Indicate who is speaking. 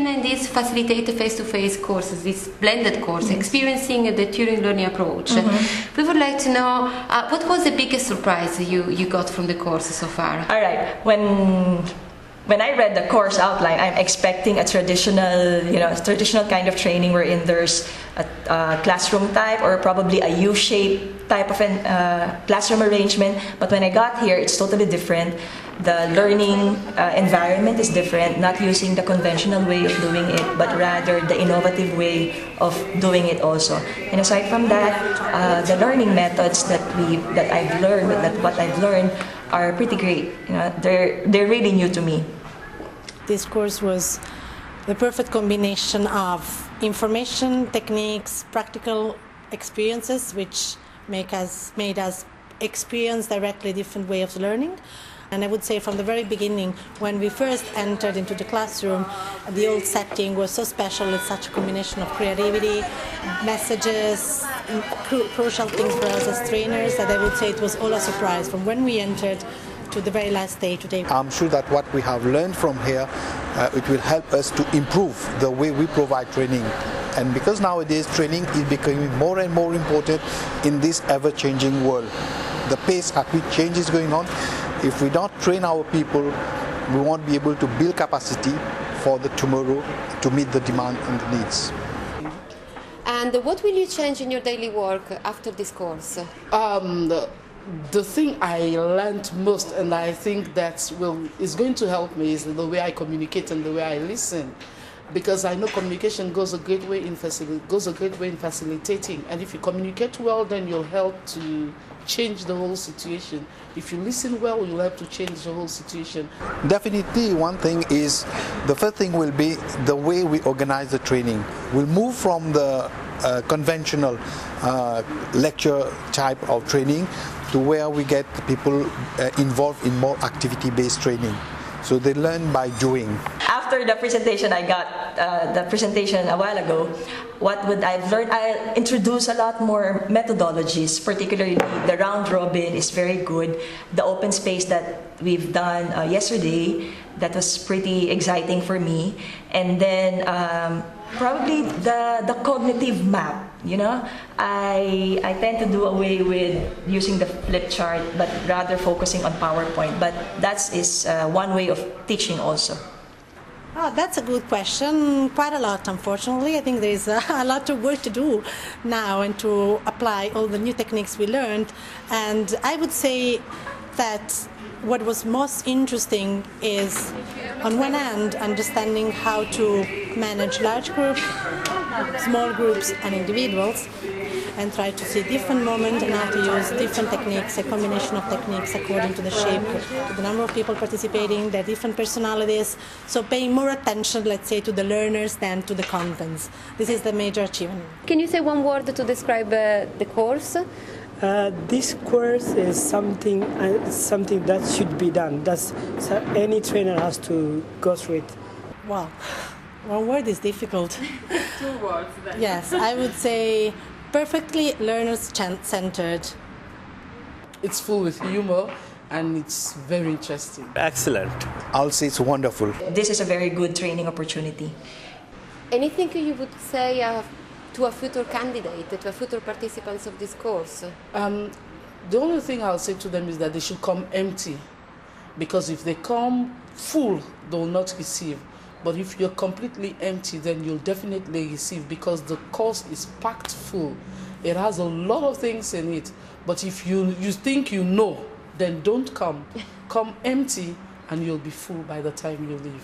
Speaker 1: in this facilitated face-to-face courses, this blended course, experiencing the Turing learning approach, we would like to know what was the biggest surprise you got from the course so far?
Speaker 2: All right. When I read the course outline, I'm expecting a traditional kind of training wherein there's a classroom type or probably a U-shaped type of classroom arrangement. But when I got here, it's totally different. The learning environment is different, not using the conventional way of doing it, but rather the innovative way of doing it also. And aside from that, the learning methods that what I've learned are pretty great. They're really new to me.
Speaker 3: This course was the perfect combination of information, techniques, practical experiences, which made us experience directly different way of learning. And I would say from the very beginning, when we first entered into the classroom, the old setting was so special. It's such a combination of creativity, messages, crucial things for us as trainers, that I would say it was all a surprise from when we entered to the very last day today.
Speaker 4: I'm sure that what we have learned from here, it will help us to improve the way we provide training. And because nowadays training is becoming more and more important in this ever-changing world. The pace at which change is going on, if we don't train our people, we won't be able to build capacity for the tomorrow to meet the demand and the needs.
Speaker 1: And what will you change in your daily work after this course?
Speaker 5: The thing I learned most, and I think that is going to help me, is the way I communicate and the way I listen. Because I know communication goes a great way in facilitating. And if you communicate well, then you'll help to change the whole situation. If you listen well, you'll help to change the whole situation.
Speaker 4: Definitely one thing is, the first thing will be the way we organize the training. We'll move from the conventional lecture type of training to where we get people involved in more activity-based training. So they learn by doing.
Speaker 2: After the presentation I got, the presentation a while ago, what would I've learned? I'll introduce a lot more methodologies, particularly the round robin is very good. The open space that we've done yesterday, that was pretty exciting for me. And then probably the cognitive map. I tend to do away with using the flip chart, but rather focusing on PowerPoint. But that is one way of teaching also.
Speaker 3: Oh, that's a good question. Quite a lot, unfortunately. I think there is a lot of work to do now and to apply all the new techniques we learned. And I would say that what was most interesting is, on one hand, understanding how to manage large groups, small groups and individuals, and try to see different moments and how to use different techniques, a combination of techniques according to the shape, to the number of people participating, their different personalities. So paying more attention, let's say, to the learners than to the contents. This is the major achievement.
Speaker 1: Can you say one word to describe the course?
Speaker 6: This course is something that should be done. Any trainer has to go through it.
Speaker 3: Wow, one word is difficult.
Speaker 1: 2 words then.
Speaker 3: Yes, I would say perfectly learner-centered.
Speaker 5: It's full with humor and it's very interesting.
Speaker 7: Excellent.
Speaker 4: I'll say it's wonderful.
Speaker 2: This is a very good training opportunity.
Speaker 1: Anything you would say to a future candidate, to a future participants of this course?
Speaker 5: The only thing I'll say to them is that they should come empty, because if they come full, they will not receive. But if you're completely empty, then you'll definitely receive, because the course is packed full. It has a lot of things in it. But if you think you know, then don't come. Come empty and you'll be full by the time you leave.